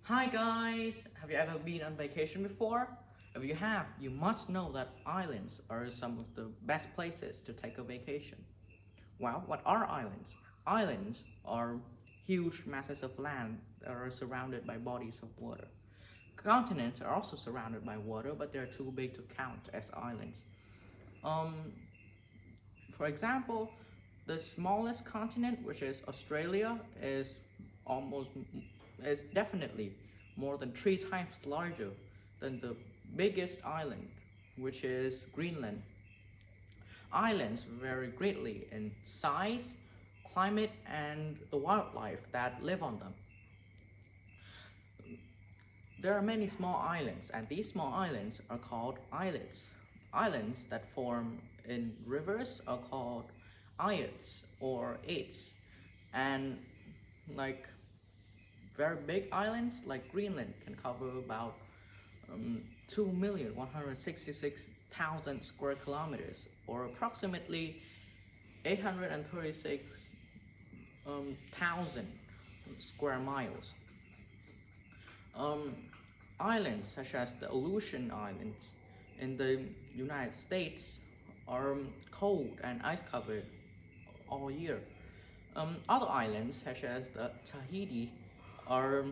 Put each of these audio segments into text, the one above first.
Hi guys! Have you ever been on vacation before? If you have, you must know that islands are some of the best places to take a vacation. Well, what are islands? Islands are huge masses of land that are surrounded by bodies of water. Continents are also surrounded by water, but they're too big to count as islands. Um, for example, the smallest continent, which is Australia, almost is definitely more than 3 times larger than the biggest island, which is Greenland. Islands vary greatly in size, climate, and the wildlife that live on them. There are many small islands, and these small islands are called islets. Islands that form in rivers are called islets or its, and like very big islands like Greenland can cover about 2,166,000 square kilometers, or approximately 836,000 square miles. Um, Islands such as the Aleutian Islands in the United States are cold and ice covered all year. Other islands such as the Tahiti are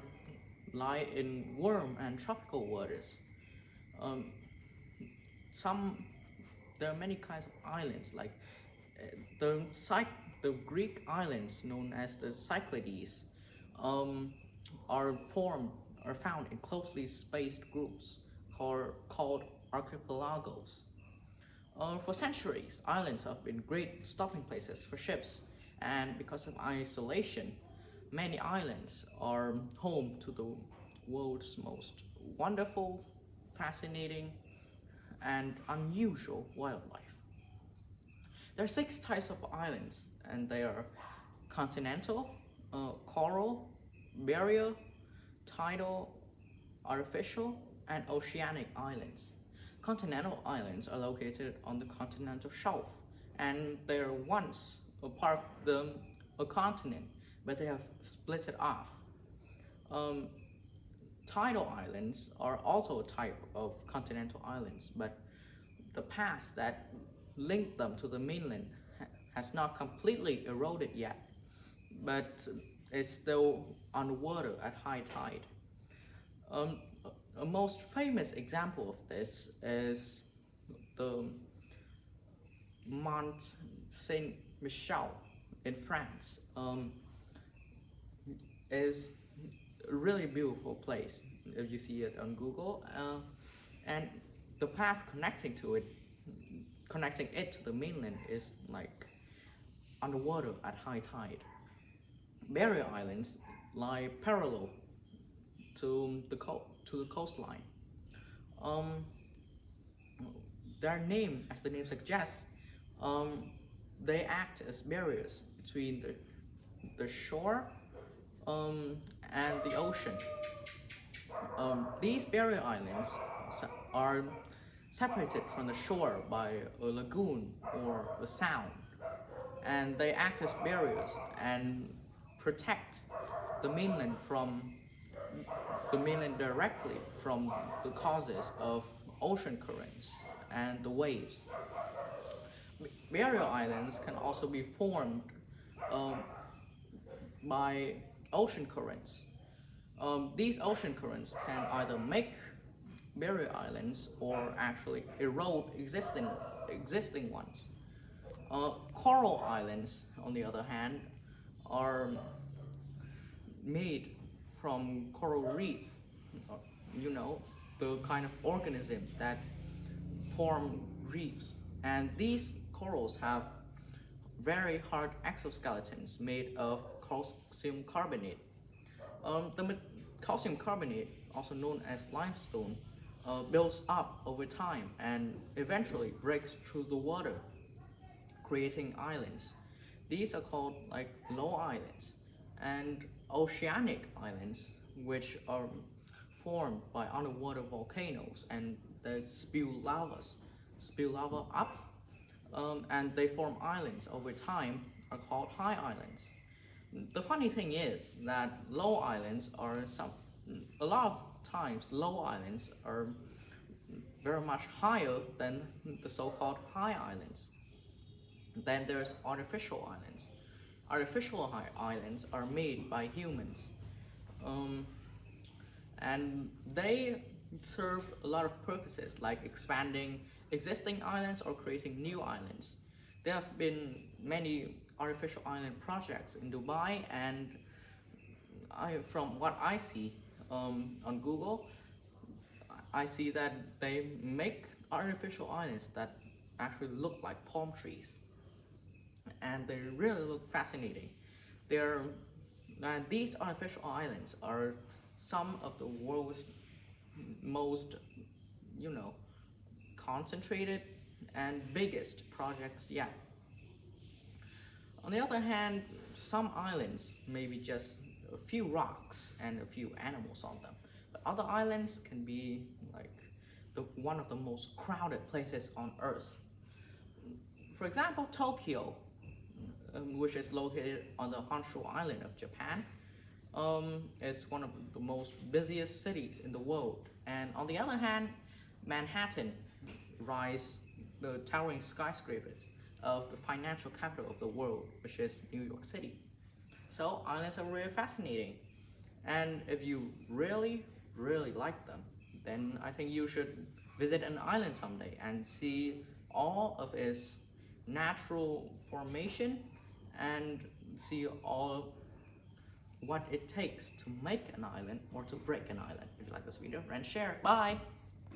lie in warm and tropical waters. Um, some There are many kinds of islands like the the Greek islands known as the Cyclades um, are formed are found in closely spaced groups called archipelagos. For centuries, islands have been great stopping places for ships, and because of isolation, many islands are home to the world's most wonderful, fascinating, and unusual wildlife. There are 6 types of islands, and they are continental, coral, barrier, tidal, artificial, and oceanic islands. Continental islands are located on the continental shelf, and they are once a part of a continent, but they have split it off. Um, Tidal islands are also a type of continental islands, but the path that link them to the mainland has not completely eroded yet, but it's still underwater at high tide. Um, a most famous example of this is the Mont Saint Michel in France. Is a really beautiful place if you see it on Google, and the path connecting it to the mainland is like underwater at high tide. Barrier Islands lie parallel to the coastline. Um, their name, as the name suggests, um, they act as barriers between the shore um, and the ocean. These barrier islands are separated from the shore by a lagoon or a sound, and they act as barriers and protect the mainland from the mainland directly from the causes of ocean currents and the waves. Barrier islands can also be formed um, by ocean currents. These ocean currents can either make barrier islands or actually erode existing ones. Coral islands, on the other hand, are made from coral reef, you know, the kind of organism that form reefs. And these corals have very hard exoskeletons made of calcium carbonate. Calcium carbonate, also known as limestone, builds up over time and eventually breaks through the water, creating islands. These are called like low islands, and oceanic islands, which are formed by underwater volcanoes and they spew lava up, and they form islands over time, are called high islands. The funny thing is that low islands are a lot of times low islands are very much higher than the so-called high islands. Then there's artificial islands. Artificial high islands are made by humans, um, and they serve a lot of purposes like expanding existing islands or creating new islands. There have been many artificial island projects in Dubai, and from what I see on Google, I see that they make artificial islands that actually look like palm trees, and they really look fascinating. They're These artificial islands are some of the world's most, you know, concentrated and biggest projects yet. On the other hand, some islands may be just a few rocks and a few animals on them, but other islands can be like one of the most crowded places on Earth. For example, Tokyo, which is located on the Honshu Island of Japan, is one of the most busiest cities in the world. And on the other hand, Manhattan rise the towering skyscrapers of the financial capital of the world, which is New York City. So islands are really fascinating. And if you really, really like them, then I think you should visit an island someday and see all of its natural formation and see all what it takes to make an island or to break an island. If you like this video, friends, share. Bye!